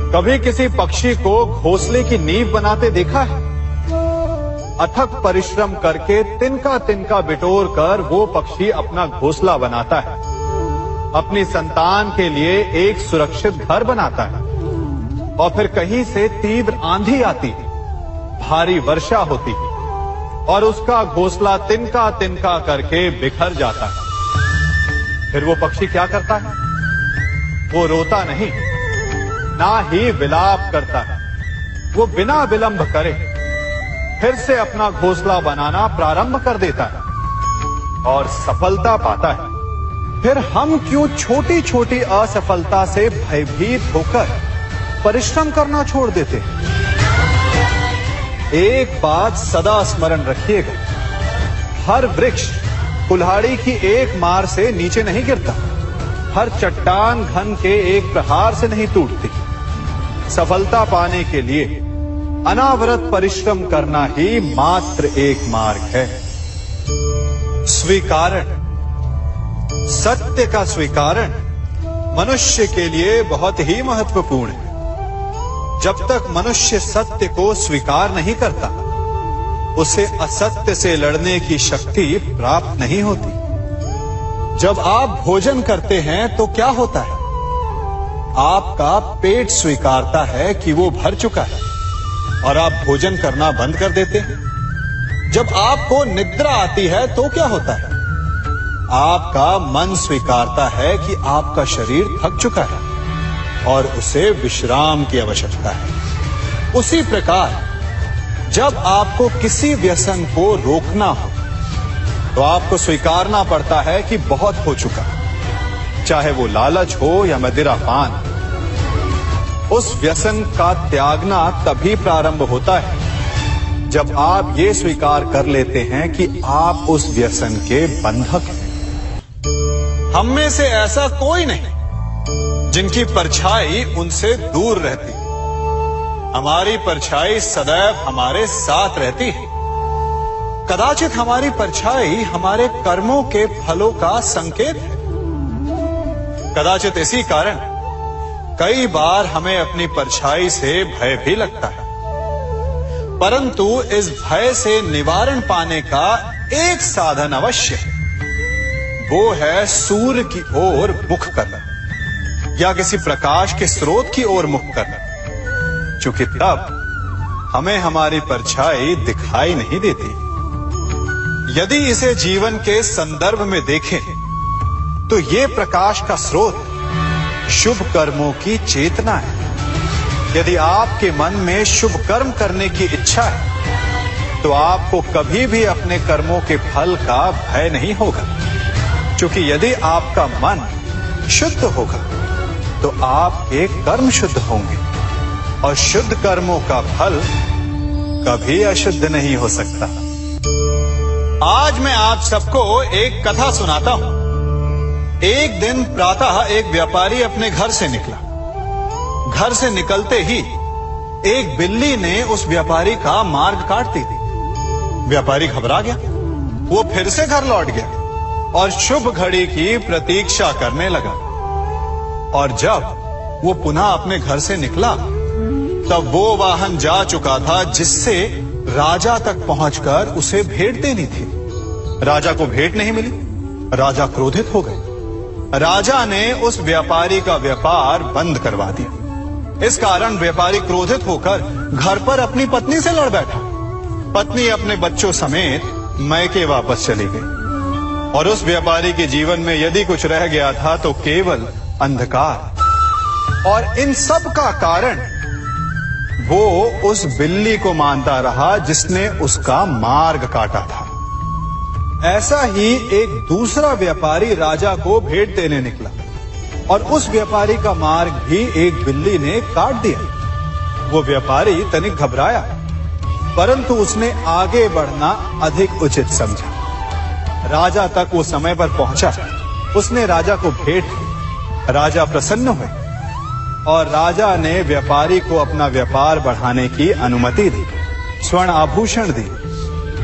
कभी किसी पक्षी को घोंसले की नींव बनाते देखा है? अथक परिश्रम करके तिनका तिनका बिटोर कर वो पक्षी अपना घोंसला बनाता है, अपनी संतान के लिए एक सुरक्षित घर बनाता है। और फिर कहीं से तीव्र आंधी आती है, भारी वर्षा होती है और उसका घोंसला तिनका तिनका करके बिखर जाता है। फिर वो पक्षी क्या करता है? वो रोता नहीं, ना ही विलाप करता है। वो बिना विलंब करे फिर से अपना घोंसला बनाना प्रारंभ कर देता है और सफलता पाता है। फिर हम क्यों छोटी छोटी असफलता से भयभीत होकर परिश्रम करना छोड़ देते हैं? एक बात सदा स्मरण रखिएगा, हर वृक्ष कुल्हाड़ी की एक मार से नीचे नहीं गिरता, हर चट्टान घन के एक प्रहार से नहीं टूटती। सफलता पाने के लिए अनावरत परिश्रम करना ही मात्र एक मार्ग है। स्वीकारण, सत्य का स्वीकारण मनुष्य के लिए बहुत ही महत्वपूर्ण है। जब तक मनुष्य सत्य को स्वीकार नहीं करता, उसे असत्य से लड़ने की शक्ति प्राप्त नहीं होती। जब आप भोजन करते हैं तो क्या होता है? आपका पेट स्वीकारता है कि वो भर चुका है और आप भोजन करना बंद कर देते हैं। जब आपको निद्रा आती है तो क्या होता है? आपका मन स्वीकारता है कि आपका शरीर थक चुका है और उसे विश्राम की आवश्यकता है। उसी प्रकार जब आपको किसी व्यसन को रोकना हो तो आपको स्वीकारना पड़ता है कि बहुत हो चुका, चाहे वो लालच हो या मदिरापान। उस व्यसन का त्यागना तभी प्रारंभ होता है जब आप ये स्वीकार कर लेते हैं कि आप उस व्यसन के बंधक हैं। हम में से ऐसा कोई नहीं जिनकी परछाई उनसे दूर रहती। हमारी परछाई सदैव हमारे साथ रहती है। कदाचित हमारी परछाई हमारे कर्मों के फलों का संकेत है। कदाचित इसी कारण कई बार हमें अपनी परछाई से भय भी लगता है, परंतु इस भय से निवारण पाने का एक साधन अवश्य है। वो है सूर्य की ओर मुख करना या किसी प्रकाश के स्रोत की ओर मुख करना, क्योंकि तब हमें हमारी परछाई दिखाई नहीं देती। यदि इसे जीवन के संदर्भ में देखें तो ये प्रकाश का स्रोत शुभ कर्मों की चेतना है। यदि आपके मन में शुभ कर्म करने की इच्छा है तो आपको कभी भी अपने कर्मों के फल का भय नहीं होगा, क्योंकि यदि आपका मन शुद्ध होगा तो आपके कर्म शुद्ध होंगे और शुद्ध कर्मों का फल कभी अशुद्ध नहीं हो सकता। आज मैं आप सबको एक कथा सुनाता हूं। एक दिन प्रातः एक व्यापारी अपने घर से निकला। घर से निकलते ही एक बिल्ली ने उस व्यापारी का मार्ग काट दी। व्यापारी घबरा गया। वो फिर से घर लौट गया और शुभ घड़ी की प्रतीक्षा करने लगा। और जब वो पुनः अपने घर से निकला तब वो वाहन जा चुका था जिससे राजा तक पहुंचकर उसे भेंट देनी थी। राजा को भेंट नहीं मिली। राजा क्रोधित हो गए। राजा ने उस व्यापारी का व्यापार बंद करवा दिया। इस कारण व्यापारी क्रोधित होकर घर पर अपनी पत्नी से लड़ बैठा। पत्नी अपने बच्चों समेत मैके वापस चली गई और उस व्यापारी के जीवन में यदि कुछ रह गया था तो केवल अंधकार। और इन सब का कारण वो उस बिल्ली को मानता रहा जिसने उसका मार्ग काटा था। ऐसा ही एक दूसरा व्यापारी राजा को भेंट देने निकला और उस व्यापारी का मार्ग भी एक बिल्ली ने काट दिया। वो व्यापारी तनिक घबराया, परंतु उसने आगे बढ़ना अधिक उचित समझा। राजा तक वो समय पर पहुंचा। उसने राजा को भेंट दी। राजा प्रसन्न हुए और राजा ने व्यापारी को अपना व्यापार बढ़ाने की अनुमति दी, स्वर्ण आभूषण दी।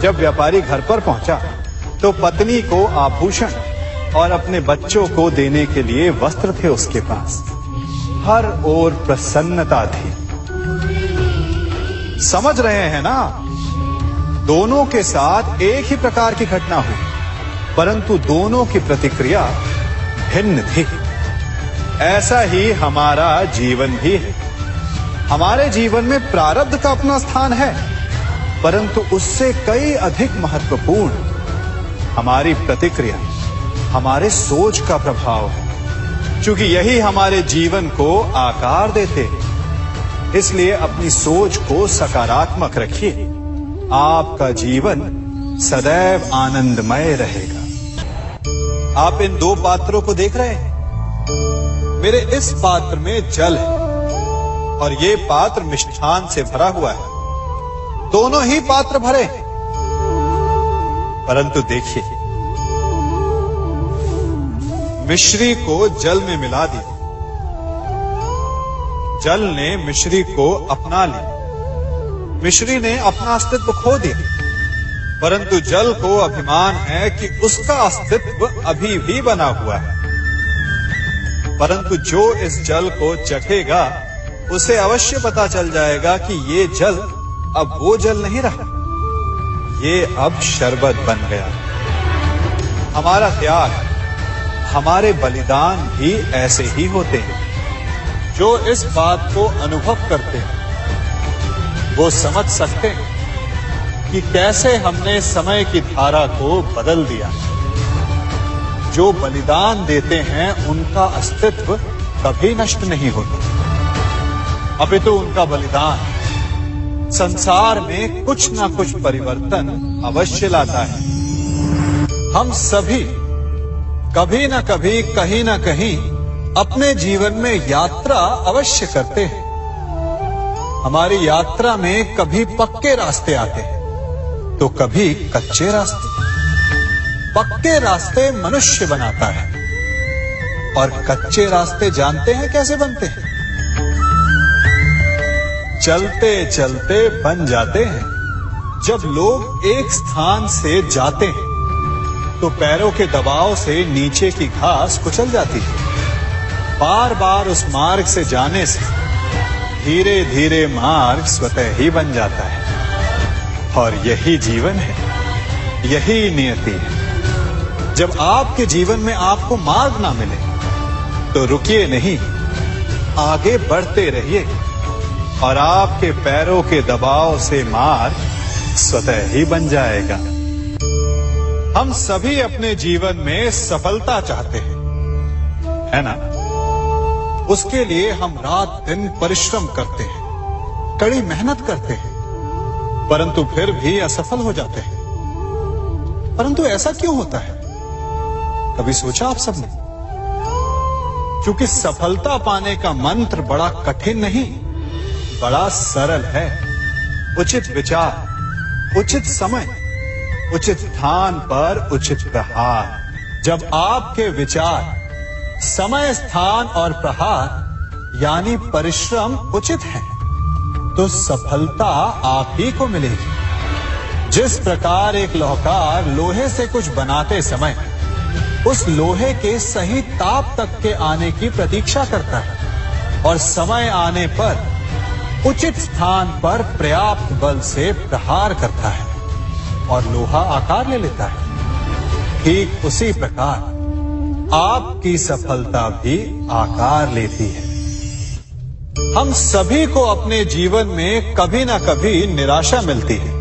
जब व्यापारी घर पर पहुंचा तो पत्नी को आभूषण और अपने बच्चों को देने के लिए वस्त्र थे उसके पास। हर ओर प्रसन्नता थी। समझ रहे हैं ना, दोनों के साथ एक ही प्रकार की घटना हुई, परंतु दोनों की प्रतिक्रिया भिन्न थी। ऐसा ही हमारा जीवन भी है। हमारे जीवन में प्रारब्ध का अपना स्थान है, परंतु उससे कई अधिक महत्वपूर्ण हमारी प्रतिक्रिया, हमारे सोच का प्रभाव है। क्योंकि यही हमारे जीवन को आकार देते हैं। इसलिए अपनी सोच को सकारात्मक रखिए, आपका जीवन सदैव आनंदमय रहेगा। आप इन दो पात्रों को देख रहे हैं। मेरे इस पात्र में जल है और ये पात्र मिष्ठान से भरा हुआ है। दोनों ही पात्र भरे हैं, परंतु देखिए, मिश्री को जल में मिला दिया, जल ने मिश्री को अपना लिया, मिश्री ने अपना अस्तित्व खो दिया। परंतु जल को अभिमान है कि उसका अस्तित्व अभी भी बना हुआ है। परंतु जो इस जल को चखेगा उसे अवश्य पता चल जाएगा कि ये जल अब वो जल नहीं रहा, ये अब शरबत बन गया। हमारा त्याग, हमारे बलिदान भी ऐसे ही होते हैं। जो इस बात को अनुभव करते हैं वो समझ सकते हैं कि कैसे हमने समय की धारा को बदल दिया। जो बलिदान देते हैं उनका अस्तित्व कभी नष्ट नहीं होता, अपितु उनका बलिदान संसार में कुछ ना कुछ परिवर्तन अवश्य लाता है। हम सभी कभी न कभी, कहीं न कहीं अपने जीवन में यात्रा अवश्य करते हैं। हमारी यात्रा में कभी पक्के रास्ते आते हैं तो कभी कच्चे रास्ते। पक्के रास्ते मनुष्य बनाता है और कच्चे रास्ते जानते हैं कैसे बनते हैं? चलते चलते बन जाते हैं। जब लोग एक स्थान से जाते हैं तो पैरों के दबाव से नीचे की घास कुचल जाती है। बार बार उस मार्ग से जाने से धीरे धीरे मार्ग स्वतः ही बन जाता है। और यही जीवन है, यही नियति है। जब आपके जीवन में आपको मार्ग ना मिले तो रुकिए नहीं, आगे बढ़ते रहिए और आपके पैरों के दबाव से मार्ग स्वतः ही बन जाएगा। हम सभी अपने जीवन में सफलता चाहते हैं, है ना? उसके लिए हम रात दिन परिश्रम करते हैं, कड़ी मेहनत करते हैं, परंतु फिर भी असफल हो जाते हैं। परंतु ऐसा क्यों होता है? कभी सोचा आप सबने? क्योंकि सफलता पाने का मंत्र बड़ा कठिन नहीं, बड़ा सरल है। उचित विचार, उचित समय, उचित स्थान पर उचित प्रहार। जब आपके विचार, समय, स्थान और प्रहार यानी परिश्रम उचित है तो सफलता आप ही को मिलेगी। जिस प्रकार एक लोहार लोहे से कुछ बनाते समय उस लोहे के सही ताप तक के आने की प्रतीक्षा करता है और समय आने पर उचित स्थान पर पर्याप्त बल से प्रहार करता है और लोहा आकार ले लेता है, ठीक उसी प्रकार आपकी सफलता भी आकार लेती है। हम सभी को अपने जीवन में कभी ना कभी निराशा मिलती है,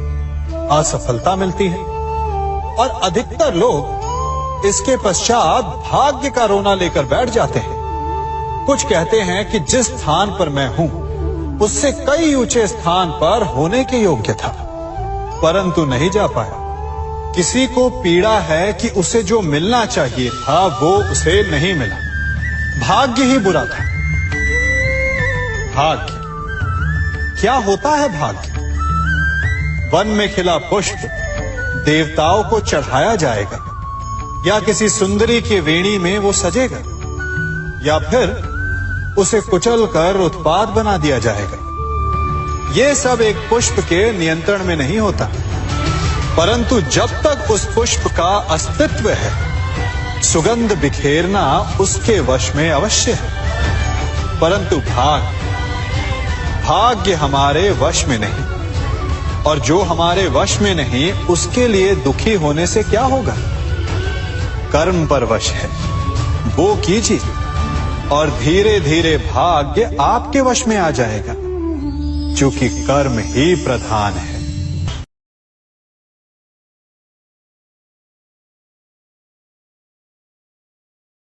असफलता मिलती है और अधिकतर लोग इसके पश्चात भाग्य का रोना लेकर बैठ जाते हैं। कुछ कहते हैं कि जिस स्थान पर मैं हूं उससे कई ऊंचे स्थान पर होने के योग्य था, परंतु नहीं जा पाया। किसी को पीड़ा है कि उसे जो मिलना चाहिए था वो उसे नहीं मिला, भाग्य ही बुरा था। भाग्य क्या होता है? भाग्य वन में खिला पुष्प देवताओं को चढ़ाया जाएगा, या किसी सुंदरी की वेणी में वो सजेगा, या फिर उसे कुचलकर उत्पाद बना दिया जाएगा। ये सब एक पुष्प के नियंत्रण में नहीं होता, परंतु जब तक उस पुष्प का अस्तित्व है सुगंध बिखेरना उसके वश में अवश्य है। परंतु भाग्य हमारे वश में नहीं, और जो हमारे वश में नहीं उसके लिए दुखी होने से क्या होगा। कर्म पर वश है, वो कीजिए और धीरे धीरे भाग्य आपके वश में आ जाएगा, क्योंकि कर्म ही प्रधान है।